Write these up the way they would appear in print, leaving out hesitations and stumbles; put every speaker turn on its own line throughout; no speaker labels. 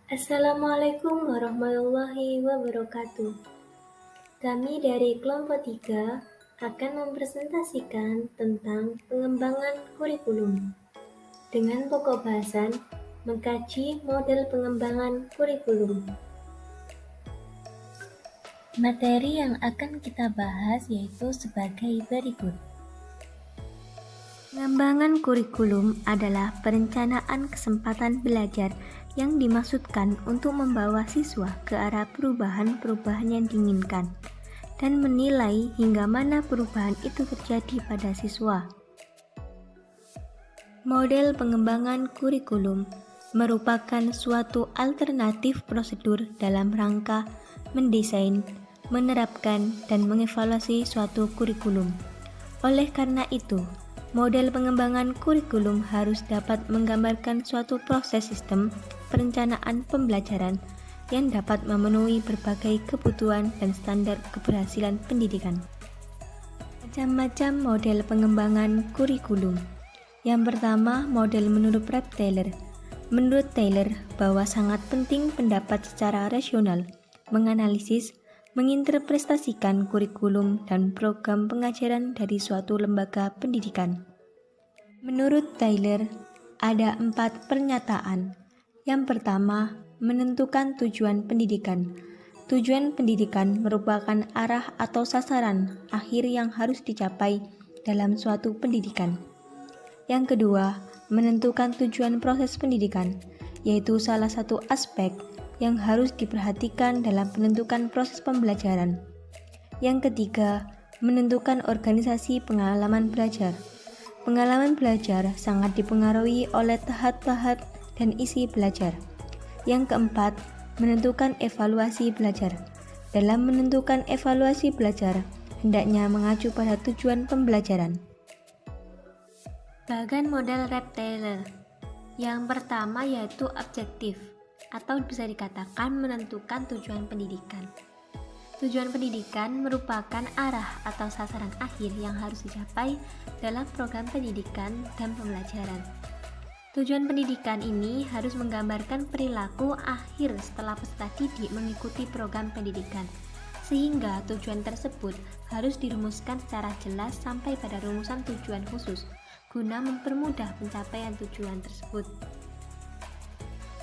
Assalamualaikum warahmatullahi wabarakatuh. Kami dari kelompok 3 akan mempresentasikan tentang pengembangan kurikulum dengan pokok bahasan mengkaji model pengembangan kurikulum. Materi yang akan kita bahas yaitu sebagai berikut. Pengembangan kurikulum adalah perencanaan kesempatan belajar yang dimaksudkan untuk membawa siswa ke arah perubahan-perubahan yang diinginkan dan menilai hingga mana perubahan itu terjadi pada siswa. Model pengembangan kurikulum merupakan suatu alternatif prosedur dalam rangka mendesain, menerapkan, dan mengevaluasi suatu kurikulum. Oleh karena itu, model pengembangan kurikulum harus dapat menggambarkan suatu proses sistem perencanaan pembelajaran yang dapat memenuhi berbagai kebutuhan dan standar keberhasilan pendidikan. Macam-macam model pengembangan kurikulum. Yang pertama, model menurut Rep Taylor. Menurut Taylor, bahwa sangat penting pendapat secara rasional, menganalisis, menginterpretasikan kurikulum dan program pengajaran dari suatu lembaga pendidikan. Menurut Taylor, ada 4 pernyataan. Yang pertama, menentukan tujuan pendidikan. Tujuan pendidikan merupakan arah atau sasaran akhir yang harus dicapai dalam suatu pendidikan. Yang kedua, menentukan tujuan proses pendidikan, yaitu salah satu aspek yang harus diperhatikan dalam penentukan proses pembelajaran. Yang ketiga, menentukan organisasi pengalaman belajar. Pengalaman belajar sangat dipengaruhi oleh tahap-tahap dan isi belajar. Yang keempat, menentukan evaluasi belajar. Dalam menentukan evaluasi belajar, hendaknya mengacu pada tujuan pembelajaran. Bagan model Rep Taylor. Yang pertama yaitu objektif, atau bisa dikatakan menentukan tujuan pendidikan. Tujuan pendidikan merupakan arah atau sasaran akhir yang harus dicapai dalam program pendidikan dan pembelajaran. Tujuan pendidikan ini harus menggambarkan perilaku akhir setelah peserta didik mengikuti program pendidikan, sehingga tujuan tersebut harus dirumuskan secara jelas sampai pada rumusan tujuan khusus, guna mempermudah pencapaian tujuan tersebut.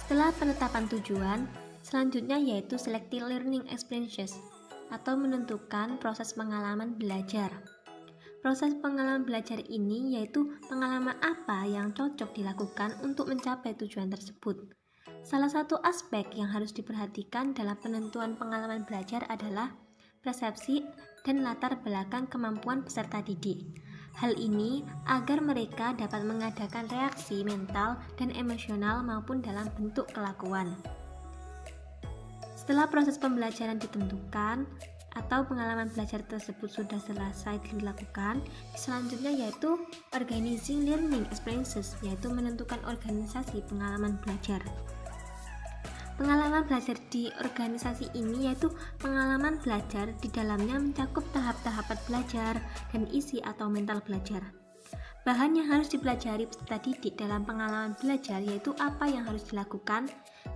Setelah penetapan tujuan, selanjutnya yaitu selective learning experiences, atau menentukan proses pengalaman belajar. Proses pengalaman belajar ini yaitu pengalaman apa yang cocok dilakukan untuk mencapai tujuan tersebut. Salah satu aspek yang harus diperhatikan dalam penentuan pengalaman belajar adalah persepsi dan latar belakang kemampuan peserta didik. Hal ini agar mereka dapat mengadakan reaksi mental dan emosional maupun dalam bentuk kelakuan. Setelah proses pembelajaran ditentukan atau pengalaman belajar tersebut sudah selesai dilakukan, selanjutnya yaitu organizing learning experiences, yaitu menentukan organisasi pengalaman belajar. Pengalaman belajar di organisasi ini yaitu pengalaman belajar di dalamnya mencakup tahap-tahapan belajar dan isi atau mental belajar. Bahan yang harus dipelajari peserta didik dalam pengalaman belajar yaitu apa yang harus dilakukan,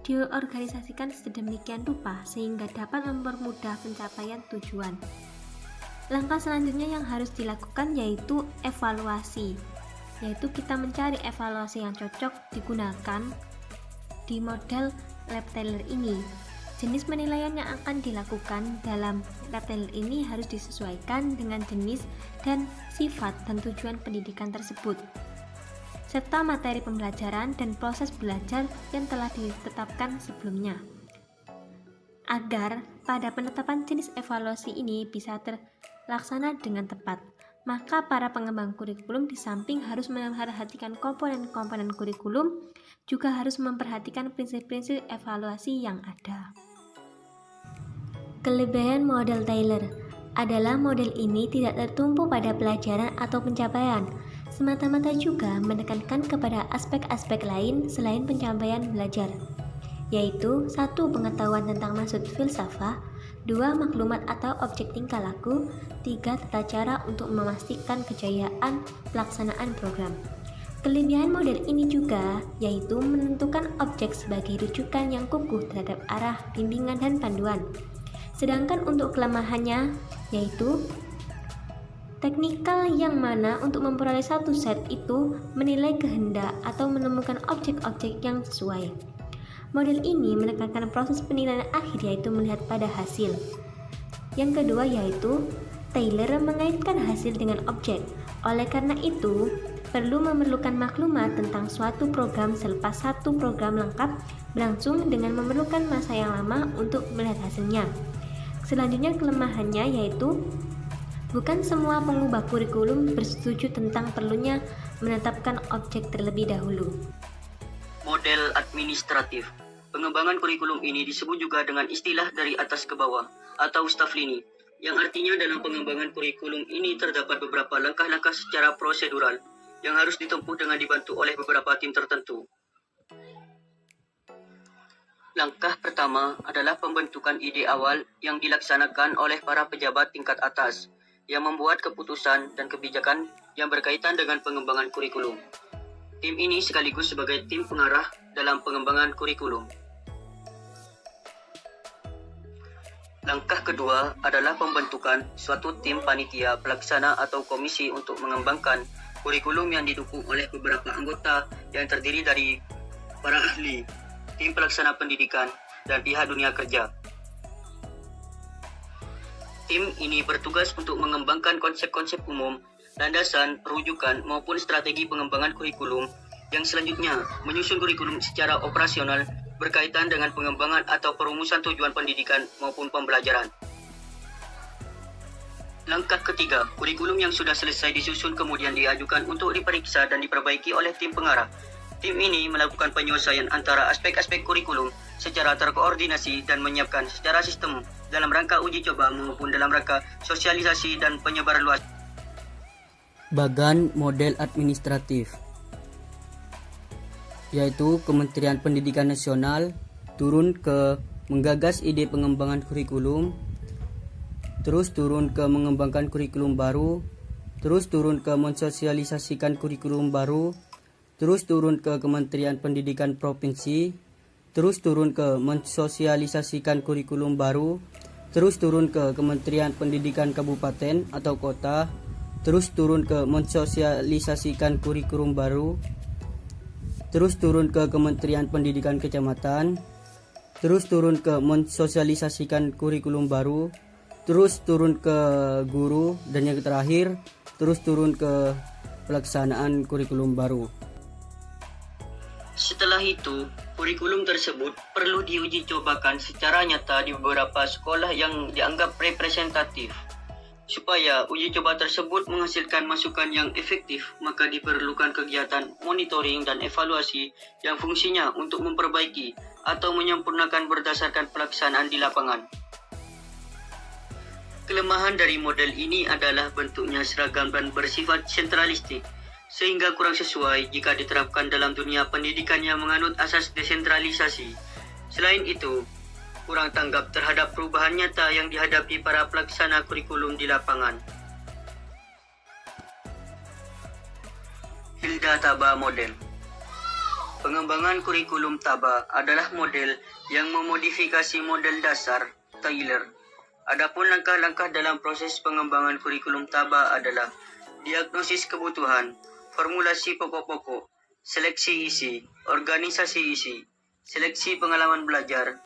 diorganisasikan sedemikian rupa sehingga dapat mempermudah pencapaian tujuan. Langkah selanjutnya yang harus dilakukan yaitu evaluasi, yaitu kita mencari evaluasi yang cocok digunakan di model Rep Taylor ini. Jenis penilaian yang akan dilakukan dalam Rep Taylor ini harus disesuaikan dengan jenis dan sifat dan tujuan pendidikan tersebut, serta materi pembelajaran dan proses belajar yang telah ditetapkan sebelumnya. Agar pada penetapan jenis evaluasi ini bisa terlaksana dengan tepat, maka para pengembang kurikulum di samping harus memperhatikan komponen-komponen kurikulum, juga harus memperhatikan prinsip-prinsip evaluasi yang ada. Kelebihan model Taylor adalah model ini tidak tertumpu pada pelajaran atau pencapaian, semata-mata juga menekankan kepada aspek-aspek lain selain pencapaian belajar, yaitu 1. Pengetahuan tentang maksud filsafat, 2. Maklumat atau objek tingkah laku, 3. Tata cara untuk memastikan kejayaan pelaksanaan program. Kelebihan model ini juga yaitu menentukan objek sebagai rujukan yang kukuh terhadap arah, bimbingan, dan panduan. Sedangkan untuk kelemahannya yaitu teknikal yang mana untuk memperoleh satu set itu menilai kehendak atau menemukan objek-objek yang sesuai. Model ini menekankan proses penilaian akhir yaitu melihat pada hasil. Yang kedua yaitu Taylor mengaitkan hasil dengan objek. Oleh karena itu, perlu memerlukan maklumat tentang suatu program selepas satu program lengkap berlangsung dengan memerlukan masa yang lama untuk melihat hasilnya. Selanjutnya kelemahannya yaitu bukan semua pengubah kurikulum bersetuju tentang perlunya menetapkan objek terlebih dahulu.
Model administratif. Pengembangan kurikulum ini disebut juga dengan istilah dari atas ke bawah atau staff lini, yang artinya dalam pengembangan kurikulum ini terdapat beberapa langkah-langkah secara prosedural yang harus ditempuh dengan dibantu oleh beberapa tim tertentu. Langkah pertama adalah pembentukan ide awal yang dilaksanakan oleh para pejabat tingkat atas yang membuat keputusan dan kebijakan yang berkaitan dengan pengembangan kurikulum. Tim ini sekaligus sebagai tim pengarah dalam pengembangan kurikulum. Langkah kedua adalah pembentukan suatu tim panitia pelaksana atau komisi untuk mengembangkan kurikulum yang didukung oleh beberapa anggota yang terdiri dari para ahli, tim pelaksana pendidikan, dan pihak dunia kerja. Tim ini bertugas untuk mengembangkan konsep-konsep umum, landasan, rujukan, maupun strategi pengembangan kurikulum yang selanjutnya menyusun kurikulum secara operasional berkaitan dengan pengembangan atau perumusan tujuan pendidikan maupun pembelajaran. Langkah ketiga, kurikulum yang sudah selesai disusun kemudian diajukan untuk diperiksa dan diperbaiki oleh tim pengarah. Tim ini melakukan penyelesaian antara aspek-aspek kurikulum secara terkoordinasi dan menyiapkan secara sistem dalam rangka uji coba maupun dalam rangka sosialisasi dan penyebaran luas.
Bagan model administratif, yaitu Kementerian Pendidikan Nasional turun ke menggagas ide pengembangan kurikulum, terus turun ke mengembangkan kurikulum baru, terus turun ke mensosialisasikan kurikulum baru, terus turun ke Kementerian Pendidikan Provinsi, terus turun ke mensosialisasikan kurikulum baru, terus turun ke Kementerian Pendidikan Kabupaten atau Kota, terus turun ke mensosialisasikan kurikulum baru, terus turun ke Kementerian Pendidikan Kecamatan, terus turun ke mensosialisasikan kurikulum baru, terus turun ke guru, dan yang terakhir terus turun ke pelaksanaan kurikulum baru.
Setelah itu, kurikulum tersebut perlu diuji cobakan secara nyata di beberapa sekolah yang dianggap representatif. Supaya uji coba tersebut menghasilkan masukan yang efektif, maka diperlukan kegiatan monitoring dan evaluasi yang fungsinya untuk memperbaiki atau menyempurnakan berdasarkan pelaksanaan di lapangan. Kelemahan dari model ini adalah bentuknya seragam dan bersifat sentralistik, sehingga kurang sesuai jika diterapkan dalam dunia pendidikan yang menganut asas desentralisasi. Selain itu, kurang tanggap terhadap perubahan nyata yang dihadapi para pelaksana kurikulum di lapangan. Hilda Taba Model. Pengembangan kurikulum Taba adalah model yang memodifikasi model dasar Taylor. Adapun langkah-langkah dalam proses pengembangan kurikulum Taba adalah diagnosis kebutuhan, formulasi pokok-pokok, seleksi isi, organisasi isi, seleksi pengalaman belajar,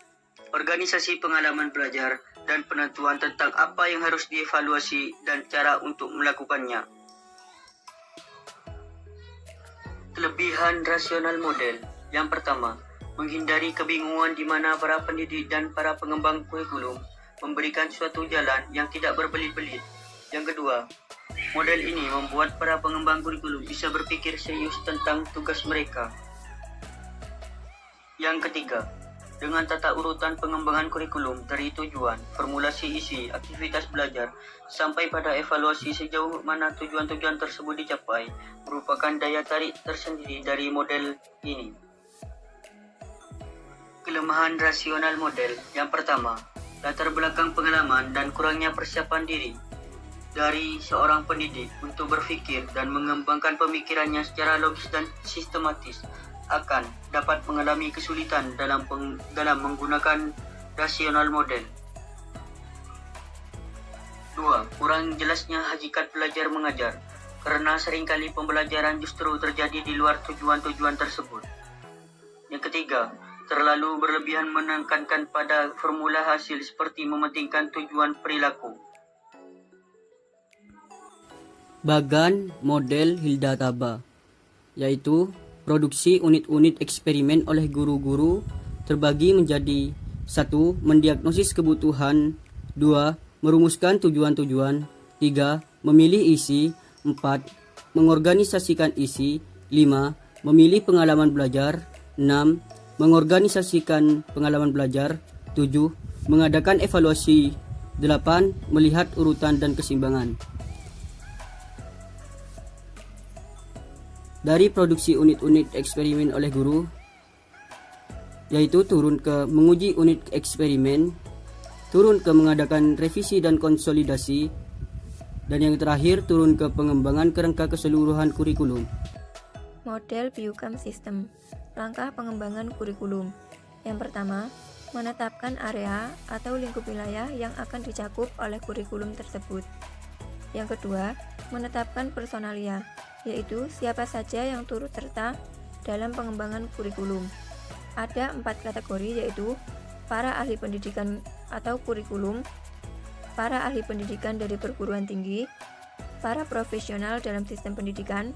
organisasi pengalaman belajar, dan penentuan tentang apa yang harus dievaluasi dan cara untuk melakukannya. Kelebihan rasional model. Yang pertama, menghindari kebingungan di mana para pendidik dan para pengembang kurikulum memberikan suatu jalan yang tidak berbelit-belit. Yang kedua, model ini membuat para pengembang kurikulum bisa berpikir serius tentang tugas mereka. Yang ketiga, dengan tata urutan pengembangan kurikulum dari tujuan, formulasi isi, aktivitas belajar, sampai pada evaluasi sejauh mana tujuan-tujuan tersebut dicapai, merupakan daya tarik tersendiri dari model ini. Kelemahan rasional model. Yang pertama, latar belakang pengalaman dan kurangnya persiapan diri. dari seorang pendidik untuk berpikir dan mengembangkan pemikirannya secara logis dan sistematis akan dapat mengalami kesulitan dalam menggunakan rasional model. 2. Kurang jelasnya hakikat belajar mengajar, karena seringkali pembelajaran justru terjadi di luar tujuan-tujuan tersebut. Yang ketiga, terlalu berlebihan menekankan pada formula hasil seperti mementingkan tujuan perilaku.
Bagan model Hilda Taba, yaitu produksi unit-unit eksperimen oleh guru-guru terbagi menjadi 1. Mendiagnosis kebutuhan, 2. Merumuskan tujuan-tujuan, 3. Memilih isi, 4. Mengorganisasikan isi, 5. Memilih pengalaman belajar, 6. Mengorganisasikan pengalaman belajar, 7. Mengadakan evaluasi, 8. Melihat urutan dan keseimbangan. Dari produksi unit-unit eksperimen oleh guru, yaitu turun ke menguji unit eksperimen, turun ke mengadakan revisi dan konsolidasi, dan yang terakhir turun ke pengembangan kerangka keseluruhan kurikulum.
Model Piukam System. Langkah pengembangan kurikulum. Yang pertama, menetapkan area atau lingkup wilayah yang akan dicakup oleh kurikulum tersebut. Yang kedua, menetapkan personalia, yaitu siapa saja yang turut serta dalam pengembangan kurikulum. Ada 4 kategori, yaitu para ahli pendidikan atau kurikulum, para ahli pendidikan dari perguruan tinggi, para profesional dalam sistem pendidikan,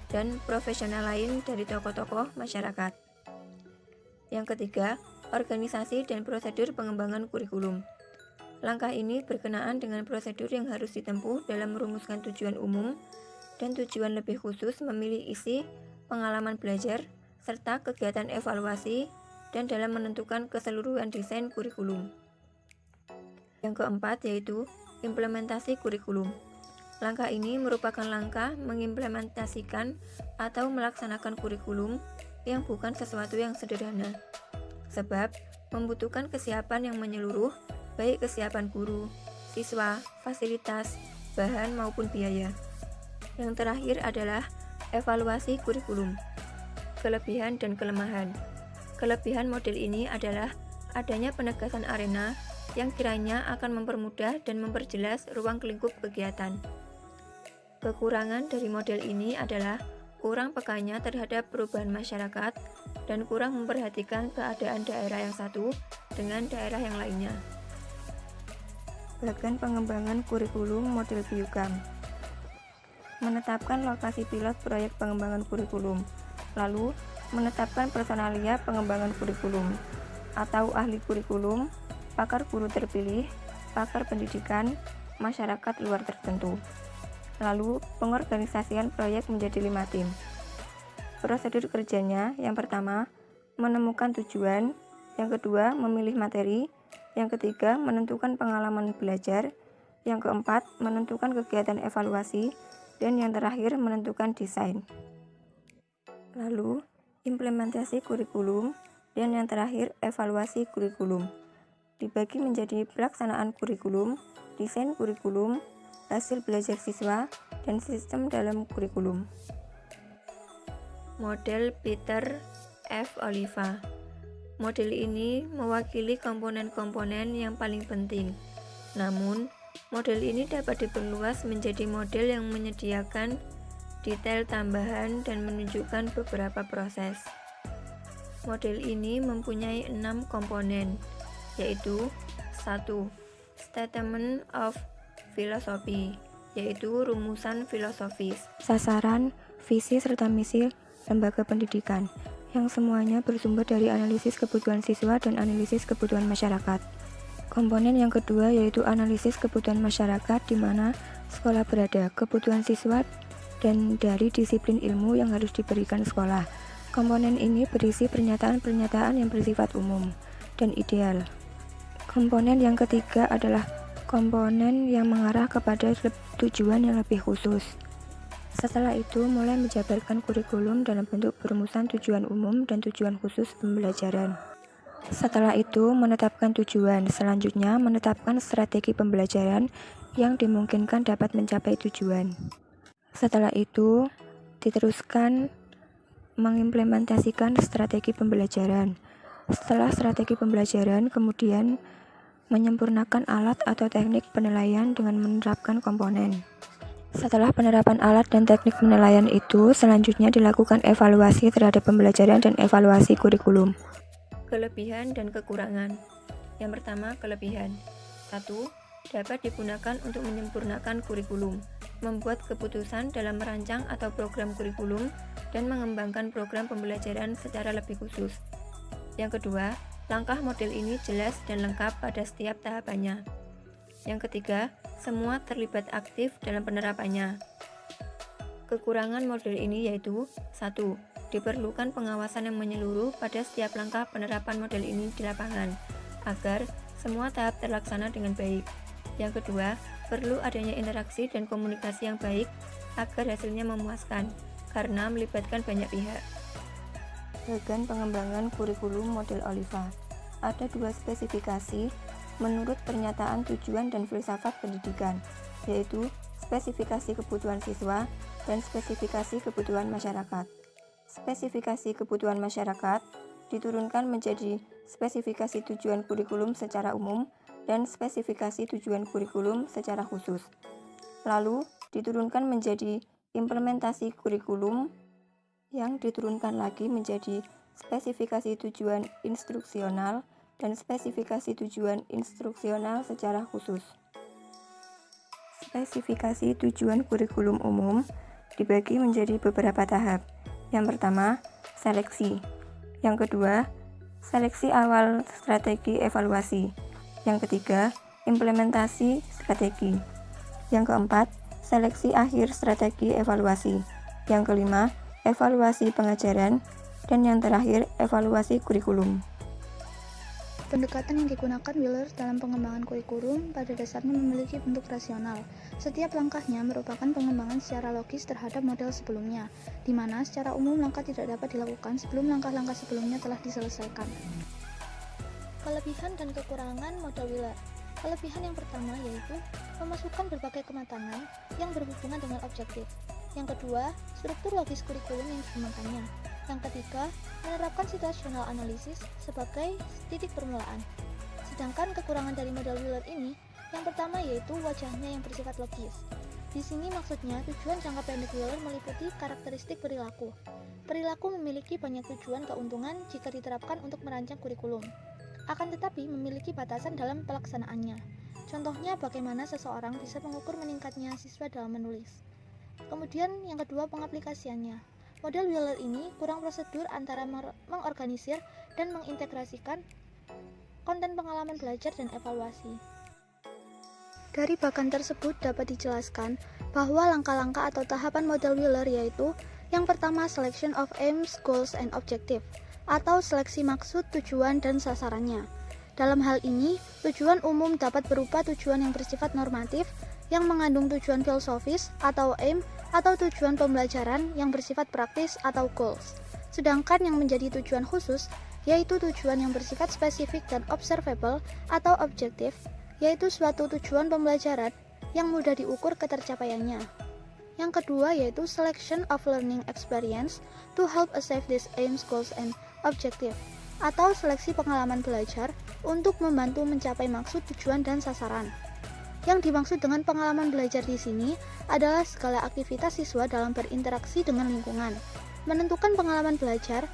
dan profesional lain dari tokoh-tokoh masyarakat. Yang ketiga, organisasi dan prosedur pengembangan kurikulum. Langkah ini berkenaan dengan prosedur yang harus ditempuh dalam merumuskan tujuan umum dan tujuan lebih khusus, memilih isi, pengalaman belajar, serta kegiatan evaluasi, dan dalam menentukan keseluruhan desain kurikulum. Yang keempat yaitu implementasi kurikulum. Langkah ini merupakan langkah mengimplementasikan atau melaksanakan kurikulum yang bukan sesuatu yang sederhana, sebab membutuhkan kesiapan yang menyeluruh, baik kesiapan guru, siswa, fasilitas, bahan maupun biaya. Yang terakhir adalah evaluasi kurikulum. Kelebihan dan kelemahan. Kelebihan model ini adalah adanya penegasan arena yang kiranya akan mempermudah dan memperjelas ruang lingkup kegiatan. Kekurangan dari model ini adalah kurang pekanya terhadap perubahan masyarakat dan kurang memperhatikan keadaan daerah yang satu dengan daerah yang lainnya. Bagan pengembangan kurikulum model Piukam. Menetapkan lokasi pilot proyek pengembangan kurikulum, lalu menetapkan personalia pengembangan kurikulum atau ahli kurikulum, pakar guru terpilih, pakar pendidikan, masyarakat luar tertentu. Lalu pengorganisasian proyek menjadi 5 tim. Prosedur kerjanya, yang pertama menemukan tujuan, yang kedua memilih materi, yang ketiga menentukan pengalaman belajar, yang keempat menentukan kegiatan evaluasi, dan yang terakhir menentukan desain. Lalu implementasi kurikulum, dan yang terakhir evaluasi kurikulum. Dibagi menjadi pelaksanaan kurikulum, desain kurikulum, hasil belajar siswa, dan sistem dalam kurikulum. Model Peter F. Oliva. Model ini mewakili komponen-komponen yang paling penting. Namun, model ini dapat diperluas menjadi model yang menyediakan detail tambahan dan menunjukkan beberapa proses. Model ini mempunyai 6 komponen, yaitu 1. Statement of Philosophy, yaitu rumusan filosofis, sasaran, visi serta misi lembaga pendidikan, yang semuanya bersumber dari analisis kebutuhan siswa dan analisis kebutuhan masyarakat. Komponen yang kedua yaitu analisis kebutuhan masyarakat, di mana sekolah berada, kebutuhan siswa, dan dari disiplin ilmu yang harus diberikan sekolah. Komponen ini berisi pernyataan-pernyataan yang bersifat umum dan ideal. Komponen yang ketiga adalah komponen yang mengarah kepada tujuan yang lebih khusus. Setelah itu mulai menjabarkan kurikulum dalam bentuk perumusan tujuan umum dan tujuan khusus pembelajaran. Setelah itu, menetapkan tujuan. Selanjutnya, menetapkan strategi pembelajaran yang dimungkinkan dapat mencapai tujuan. Setelah itu, diteruskan mengimplementasikan strategi pembelajaran. Setelah strategi pembelajaran, kemudian menyempurnakan alat atau teknik penilaian dengan menerapkan komponen. Setelah penerapan alat dan teknik penilaian itu, selanjutnya dilakukan evaluasi terhadap pembelajaran dan evaluasi kurikulum.
Kelebihan dan kekurangan. Yang pertama, kelebihan. 1. Dapat digunakan untuk menyempurnakan kurikulum, membuat keputusan dalam merancang atau program kurikulum, dan mengembangkan program pembelajaran secara lebih khusus. Yang kedua, langkah model ini jelas dan lengkap pada setiap tahapannya. Yang ketiga, semua terlibat aktif dalam penerapannya. Kekurangan model ini yaitu 1. Diperlukan pengawasan yang menyeluruh pada setiap langkah penerapan model ini di lapangan, agar semua tahap terlaksana dengan baik. Yang kedua, perlu adanya interaksi dan komunikasi yang baik agar hasilnya memuaskan, karena melibatkan banyak pihak.
Bagan pengembangan kurikulum model Oliva. Ada 2 spesifikasi menurut pernyataan tujuan dan filsafat pendidikan, yaitu spesifikasi kebutuhan siswa dan spesifikasi kebutuhan masyarakat. Spesifikasi kebutuhan masyarakat diturunkan menjadi spesifikasi tujuan kurikulum secara umum dan spesifikasi tujuan kurikulum secara khusus. Lalu, diturunkan menjadi implementasi kurikulum yang diturunkan lagi menjadi spesifikasi tujuan instruksional dan spesifikasi tujuan instruksional secara khusus. Spesifikasi tujuan kurikulum umum dibagi menjadi beberapa tahap. Yang pertama, seleksi. Yang kedua, seleksi awal strategi evaluasi. Yang ketiga, implementasi strategi. Yang keempat, seleksi akhir strategi evaluasi. Yang kelima, evaluasi pengajaran. Dan yang terakhir, evaluasi kurikulum.
Pendekatan yang digunakan Wheeler dalam pengembangan kurikulum pada dasarnya memiliki bentuk rasional. Setiap langkahnya merupakan pengembangan secara logis terhadap model sebelumnya, di mana secara umum langkah tidak dapat dilakukan sebelum langkah-langkah sebelumnya telah diselesaikan.
Kelebihan dan kekurangan model Wheeler. Kelebihan yang pertama yaitu memasukkan berbagai kematangan yang berhubungan dengan objektif. Yang kedua, struktur logis kurikulum yang dikembangkannya. Yang ketiga, menerapkan situational analysis sebagai titik permulaan. Sedangkan kekurangan dari model Wheeler ini, yang pertama yaitu wajahnya yang bersifat logis. Di sini maksudnya tujuan jangka pendek Wheeler meliputi karakteristik perilaku. Perilaku memiliki banyak tujuan keuntungan jika diterapkan untuk merancang kurikulum. Akan tetapi memiliki batasan dalam pelaksanaannya. Contohnya bagaimana seseorang bisa mengukur meningkatnya siswa dalam menulis. Kemudian yang kedua, pengaplikasiannya. Model Wheeler ini kurang prosedur antara mengorganisir dan mengintegrasikan konten pengalaman belajar dan evaluasi.
Dari bagan tersebut dapat dijelaskan bahwa langkah-langkah atau tahapan model Wheeler yaitu yang pertama, selection of aims, goals, and objective, atau seleksi maksud, tujuan, dan sasarannya. Dalam hal ini, tujuan umum dapat berupa tujuan yang bersifat normatif, yang mengandung tujuan filosofis atau aim, atau tujuan pembelajaran yang bersifat praktis atau goals. Sedangkan yang menjadi tujuan khusus yaitu tujuan yang bersifat spesifik dan observable atau objektif, yaitu suatu tujuan pembelajaran yang mudah diukur ketercapaiannya. Yang kedua yaitu selection of learning experience to help achieve these aims, goals, and objective, atau seleksi pengalaman belajar untuk membantu mencapai maksud, tujuan, dan sasaran. Yang dimaksud dengan pengalaman belajar di sini adalah segala aktivitas siswa dalam berinteraksi dengan lingkungan. Menentukan pengalaman belajar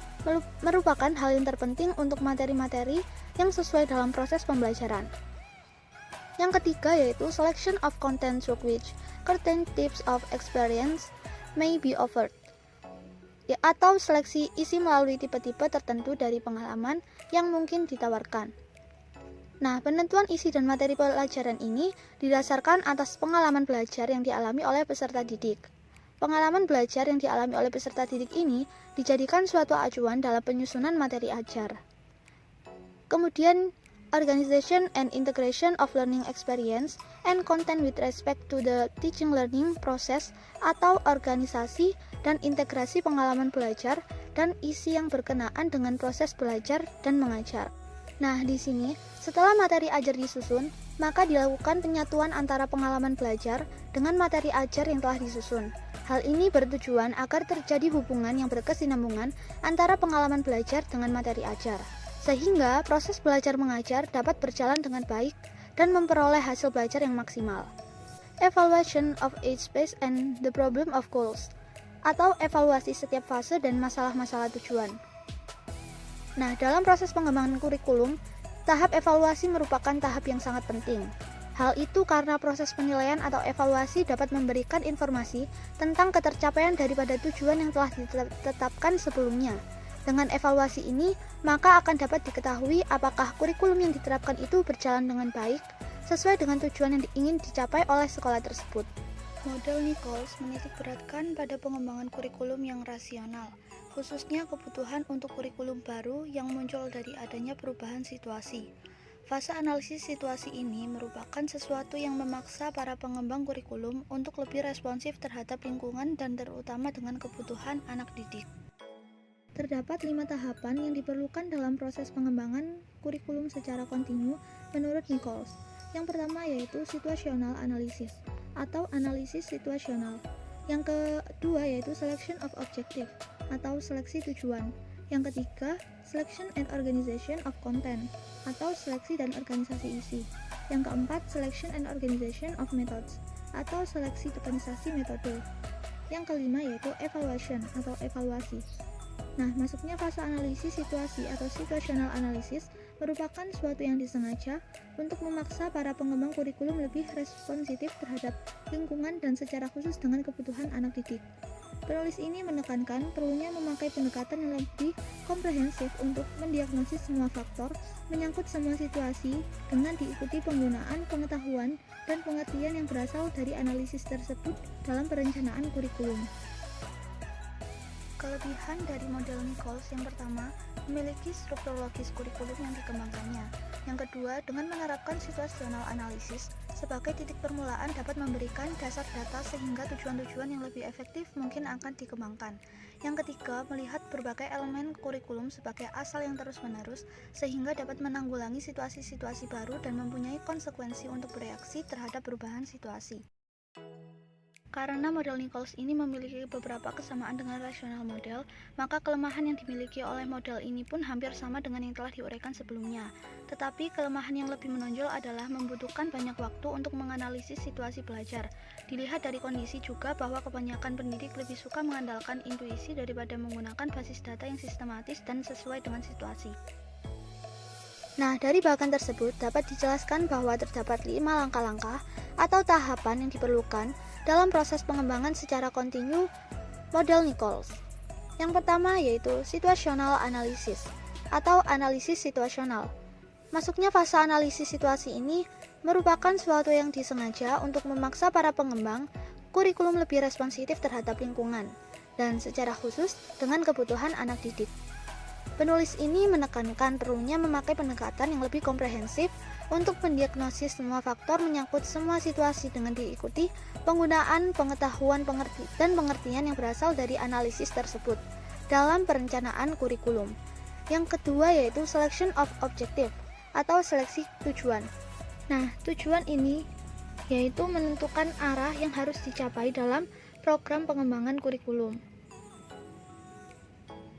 merupakan hal yang terpenting untuk materi-materi yang sesuai dalam proses pembelajaran. Yang ketiga yaitu selection of content through which certain types of experience may be offered, atau seleksi isi melalui tipe-tipe tertentu dari pengalaman yang mungkin ditawarkan. Nah, penentuan isi dan materi pelajaran ini didasarkan atas pengalaman belajar yang dialami oleh peserta didik. Pengalaman belajar yang dialami oleh peserta didik ini dijadikan suatu acuan dalam penyusunan materi ajar. Kemudian, organization and integration of learning experience and content with respect to the teaching learning process, atau organisasi dan integrasi pengalaman belajar dan isi yang berkenaan dengan proses belajar dan mengajar. Nah, di sini, setelah materi ajar disusun, maka dilakukan penyatuan antara pengalaman belajar dengan materi ajar yang telah disusun. Hal ini bertujuan agar terjadi hubungan yang berkesinambungan antara pengalaman belajar dengan materi ajar, sehingga proses belajar mengajar dapat berjalan dengan baik dan memperoleh hasil belajar yang maksimal. Evaluation of each phase and the problem of goals, atau evaluasi setiap fase dan masalah-masalah tujuan. Nah, dalam proses pengembangan kurikulum, tahap evaluasi merupakan tahap yang sangat penting. Hal itu karena proses penilaian atau evaluasi dapat memberikan informasi tentang ketercapaian daripada tujuan yang telah ditetapkan sebelumnya. Dengan evaluasi ini, maka akan dapat diketahui apakah kurikulum yang diterapkan itu berjalan dengan baik, sesuai dengan tujuan yang ingin dicapai oleh sekolah tersebut. Model Nichols menitikberatkan pada pengembangan kurikulum yang rasional, khususnya kebutuhan untuk kurikulum baru yang muncul dari adanya perubahan situasi. Fase analisis situasi ini merupakan sesuatu yang memaksa para pengembang kurikulum untuk lebih responsif terhadap lingkungan dan terutama dengan kebutuhan anak didik. Terdapat 5 tahapan yang diperlukan dalam proses pengembangan kurikulum secara kontinu menurut Nichols. Yang pertama yaitu situational analysis atau analisis situasional. Yang kedua yaitu selection of objective atau seleksi tujuan. Yang ketiga, selection and organization of content atau seleksi dan organisasi isi. Yang keempat, selection and organization of methods atau seleksi organisasi metode. Yang kelima yaitu evaluation atau evaluasi. Nah, masuknya fase analisis situasi atau situational analysis merupakan suatu yang disengaja untuk memaksa para pengembang kurikulum lebih responsif terhadap lingkungan dan secara khusus dengan kebutuhan anak didik. Penulis ini menekankan perlunya memakai pendekatan yang lebih komprehensif untuk mendiagnosis semua faktor, menyangkut semua situasi, dengan diikuti penggunaan pengetahuan dan pengertian yang berasal dari analisis tersebut dalam perencanaan kurikulum. Kelebihan dari model Nichols yang pertama, memiliki struktur logis kurikulum yang dikembangkannya. Yang kedua, dengan menerapkan situational analysis sebagai titik permulaan dapat memberikan dasar data sehingga tujuan-tujuan yang lebih efektif mungkin akan dikembangkan. Yang ketiga, melihat berbagai elemen kurikulum sebagai asal yang terus-menerus sehingga dapat menanggulangi situasi-situasi baru dan mempunyai konsekuensi untuk bereaksi terhadap perubahan situasi. Karena model Nichols ini memiliki beberapa kesamaan dengan rasional model, maka kelemahan yang dimiliki oleh model ini pun hampir sama dengan yang telah diuraikan sebelumnya. Tetapi kelemahan yang lebih menonjol adalah membutuhkan banyak waktu untuk menganalisis situasi belajar. Dilihat dari kondisi juga bahwa kebanyakan pendidik lebih suka mengandalkan intuisi daripada menggunakan basis data yang sistematis dan sesuai dengan situasi. Nah, dari bahasan tersebut dapat dijelaskan bahwa terdapat 5 langkah-langkah atau tahapan yang diperlukan dalam proses pengembangan secara kontinu model Nichols. Yang pertama yaitu situational analysis atau analisis situasional. Masuknya fase analisis situasi ini merupakan suatu yang disengaja untuk memaksa para pengembang kurikulum lebih responsif terhadap lingkungan dan secara khusus dengan kebutuhan anak didik. Penulis ini menekankan perlunya memakai pendekatan yang lebih komprehensif untuk mendiagnosis semua faktor menyangkut semua situasi dengan diikuti penggunaan pengetahuan dan pengertian yang berasal dari analisis tersebut dalam perencanaan kurikulum. Yang kedua yaitu selection of objective atau seleksi tujuan. Nah, tujuan ini yaitu menentukan arah yang harus dicapai dalam program pengembangan kurikulum.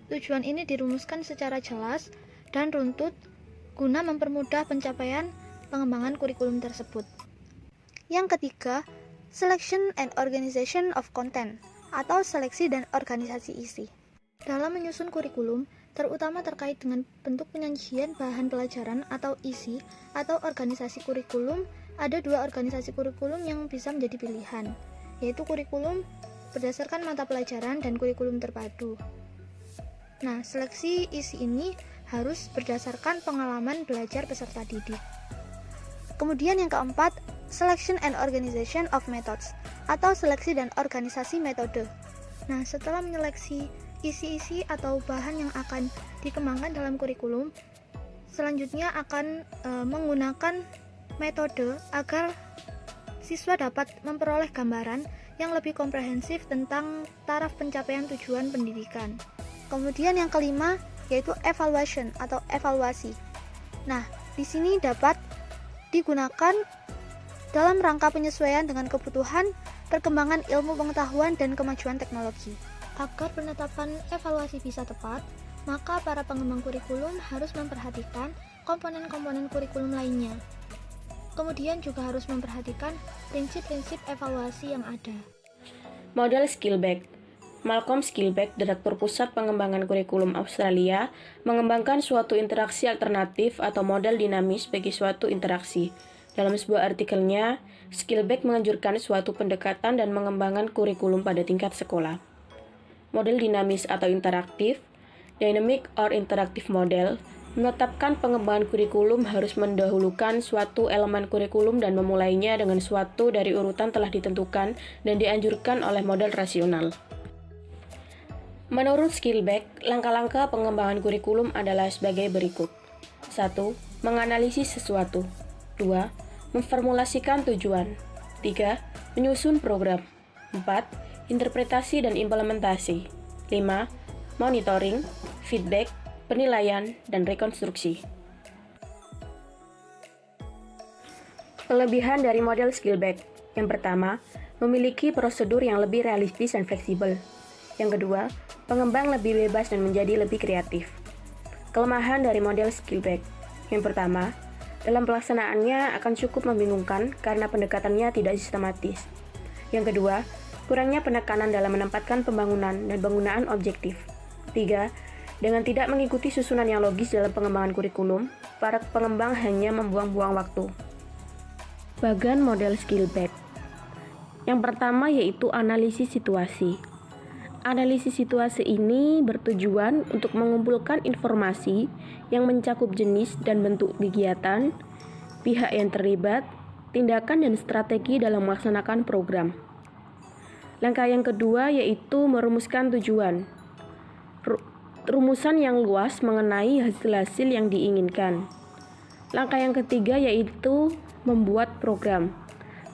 Tujuan ini dirumuskan secara jelas dan runtut guna mempermudah pencapaian pengembangan kurikulum tersebut. Yang ketiga, selection and organization of content atau seleksi dan organisasi isi. Dalam menyusun kurikulum, terutama terkait dengan bentuk penyajian bahan pelajaran atau isi atau organisasi kurikulum, ada 2 organisasi kurikulum yang bisa menjadi pilihan, yaitu kurikulum berdasarkan mata pelajaran dan kurikulum terpadu. Nah, seleksi isi ini harus berdasarkan pengalaman belajar peserta didik. Kemudian yang keempat, selection and organization of methods atau seleksi dan organisasi metode. Nah, setelah menyeleksi isi-isi atau bahan yang akan dikembangkan dalam kurikulum, selanjutnya akan menggunakan metode agar siswa dapat memperoleh gambaran yang lebih komprehensif tentang taraf pencapaian tujuan pendidikan. Kemudian yang kelima yaitu evaluation atau evaluasi. Nah, di sini dapat digunakan dalam rangka penyesuaian dengan kebutuhan, perkembangan ilmu pengetahuan, dan kemajuan teknologi. Agar penetapan evaluasi bisa tepat, maka para pengembang kurikulum harus memperhatikan komponen-komponen kurikulum lainnya. Kemudian juga harus memperhatikan prinsip-prinsip evaluasi yang ada.
Model Skillback. Malcolm Skillback, Direktur Pusat Pengembangan Kurikulum Australia, mengembangkan suatu interaksi alternatif atau model dinamis bagi suatu interaksi. Dalam sebuah artikelnya, Skillback menganjurkan suatu pendekatan dan pengembangan kurikulum pada tingkat sekolah. Model dinamis atau interaktif, dynamic or interactive model, menetapkan pengembangan kurikulum harus mendahulukan suatu elemen kurikulum dan memulainya dengan suatu dari urutan telah ditentukan dan dianjurkan oleh model rasional. Menurut Skillback, langkah-langkah pengembangan kurikulum adalah sebagai berikut. 1. Menganalisis sesuatu. 2. Memformulasikan tujuan. 3. Menyusun program. 4. Interpretasi dan implementasi. 5. Monitoring, feedback, penilaian, dan rekonstruksi. Kelebihan dari model Skillback. Yang pertama, memiliki prosedur yang lebih realistis dan fleksibel. Yang kedua, pengembang lebih bebas dan menjadi lebih kreatif. Kelemahan dari model Skillback. Yang pertama, dalam pelaksanaannya akan cukup membingungkan karena pendekatannya tidak sistematis. Yang kedua, kurangnya penekanan dalam menempatkan pembangunan dan penggunaan objektif. 3. Dengan tidak mengikuti susunan yang logis dalam pengembangan kurikulum, para pengembang hanya membuang-buang waktu. Bagan model Skillback. Yang pertama yaitu analisis situasi. Analisis situasi ini bertujuan untuk mengumpulkan informasi yang mencakup jenis dan bentuk kegiatan, pihak yang terlibat, tindakan dan strategi dalam melaksanakan program. Langkah yang kedua yaitu merumuskan tujuan. Rumusan yang luas mengenai hasil-hasil yang diinginkan. Langkah yang ketiga yaitu membuat program.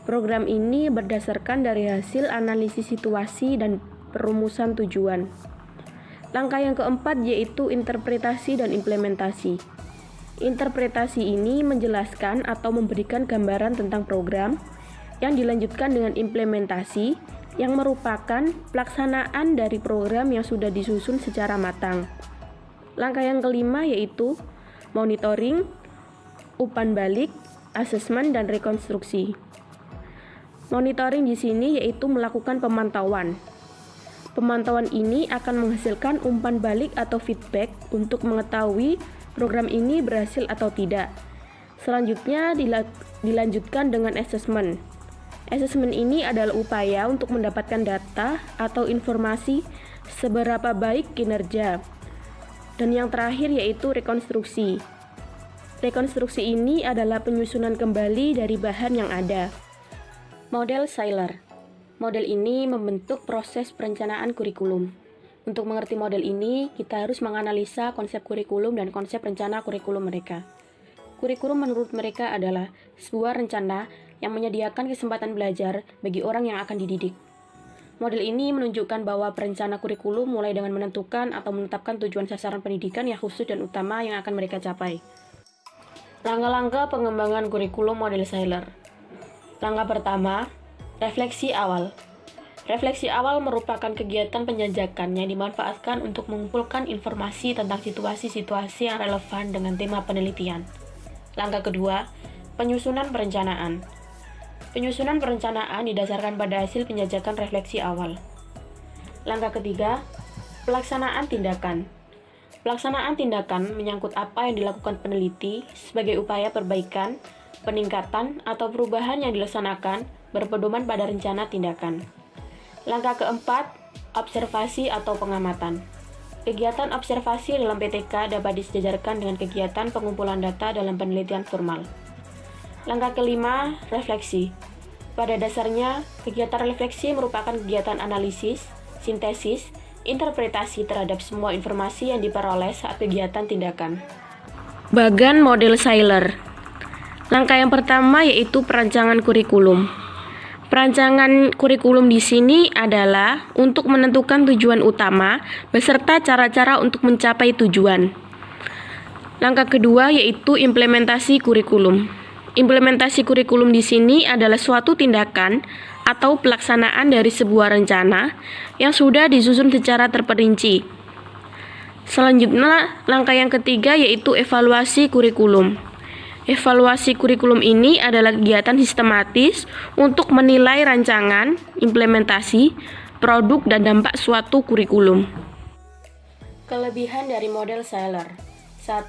Program ini berdasarkan dari hasil analisis situasi dan perumusan tujuan. Langkah yang keempat yaitu interpretasi dan implementasi. Interpretasi ini menjelaskan atau memberikan gambaran tentang program yang dilanjutkan dengan implementasi yang merupakan pelaksanaan dari program yang sudah disusun secara matang. Langkah yang kelima yaitu monitoring, umpan balik, asesmen, dan rekonstruksi. Monitoring di sini yaitu melakukan pemantauan. Pemantauan ini akan menghasilkan umpan balik atau feedback untuk mengetahui program ini berhasil atau tidak. Selanjutnya dilanjutkan dengan asesmen. Asesmen ini adalah upaya untuk mendapatkan data atau informasi seberapa baik kinerja. Dan yang terakhir yaitu rekonstruksi. Rekonstruksi ini adalah penyusunan kembali dari bahan yang ada. Model Seiler. Model ini membentuk proses perencanaan kurikulum. Untuk mengerti model ini, kita harus menganalisa konsep kurikulum dan konsep rencana kurikulum mereka. Kurikulum menurut mereka adalah sebuah rencana yang menyediakan kesempatan belajar bagi orang yang akan dididik. Model ini menunjukkan bahwa perencana kurikulum mulai dengan menentukan atau menetapkan tujuan sasaran pendidikan yang khusus dan utama yang akan mereka capai. Langkah-langkah pengembangan kurikulum model Seiler. Langkah pertama, refleksi awal. Refleksi awal merupakan kegiatan penjajakan yang dimanfaatkan untuk mengumpulkan informasi tentang situasi-situasi yang relevan dengan tema penelitian. Langkah kedua, penyusunan perencanaan. Penyusunan perencanaan didasarkan pada hasil penjajakan refleksi awal. Langkah ketiga, pelaksanaan tindakan. Pelaksanaan tindakan menyangkut apa yang dilakukan peneliti sebagai upaya perbaikan, peningkatan, atau perubahan yang dilaksanakan berpedoman pada rencana tindakan. Langkah keempat, observasi atau pengamatan. Kegiatan observasi dalam PTK dapat disejajarkan dengan kegiatan pengumpulan data dalam penelitian formal. Langkah kelima, refleksi. Pada dasarnya, kegiatan refleksi merupakan kegiatan analisis, sintesis, interpretasi terhadap semua informasi yang diperoleh saat kegiatan tindakan. Bagan model Seiler. Langkah yang pertama yaitu perancangan kurikulum. Perancangan kurikulum di sini adalah untuk menentukan tujuan utama beserta cara-cara untuk mencapai tujuan.
Langkah kedua yaitu implementasi kurikulum. Implementasi kurikulum di sini adalah suatu tindakan atau pelaksanaan dari sebuah rencana yang sudah disusun secara terperinci. Selanjutnya, langkah yang ketiga yaitu evaluasi kurikulum. Evaluasi kurikulum ini adalah kegiatan sistematis untuk menilai rancangan, implementasi, produk, dan dampak suatu kurikulum. Kelebihan dari model Saylor. 1.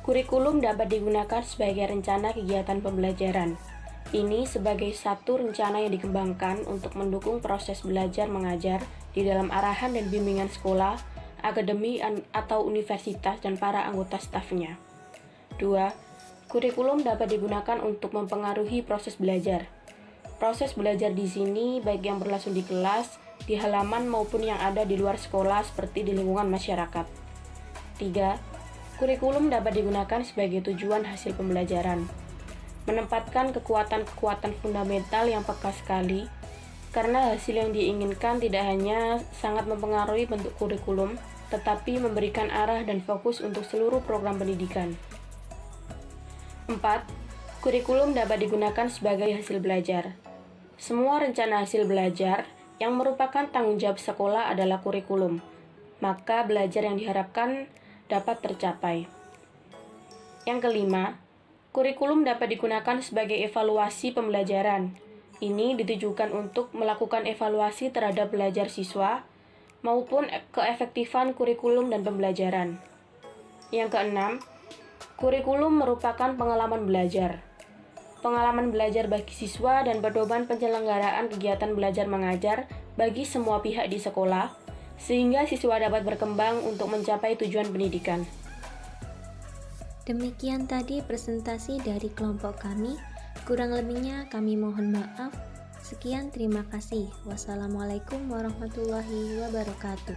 Kurikulum dapat digunakan sebagai rencana kegiatan pembelajaran. Ini sebagai satu rencana yang dikembangkan untuk mendukung proses belajar mengajar di dalam arahan dan bimbingan sekolah, akademi atau universitas dan para anggota stafnya. 2. Kurikulum dapat digunakan untuk mempengaruhi proses belajar. Proses belajar di sini baik yang berlangsung di kelas, di halaman maupun yang ada di luar sekolah seperti di lingkungan masyarakat. 3. Kurikulum dapat digunakan sebagai tujuan hasil pembelajaran. Menempatkan kekuatan-kekuatan fundamental yang peka sekali, karena hasil yang diinginkan tidak hanya sangat mempengaruhi bentuk kurikulum, tetapi memberikan arah dan fokus untuk seluruh program pendidikan. 4. Kurikulum dapat digunakan sebagai hasil belajar. Semua rencana hasil belajar yang merupakan tanggung jawab sekolah adalah kurikulum, maka belajar yang diharapkan dapat tercapai. Yang kelima, kurikulum dapat digunakan sebagai evaluasi pembelajaran. Ini ditujukan untuk melakukan evaluasi terhadap belajar siswa maupun keefektifan kurikulum dan pembelajaran. Yang keenam, kurikulum merupakan pengalaman belajar. Pengalaman belajar bagi siswa dan pedoman penyelenggaraan kegiatan belajar mengajar bagi semua pihak di sekolah, sehingga siswa dapat berkembang untuk mencapai tujuan pendidikan.
Demikian tadi presentasi dari kelompok kami. Kurang lebihnya kami mohon maaf. Sekian, terima kasih. Wassalamualaikum warahmatullahi wabarakatuh.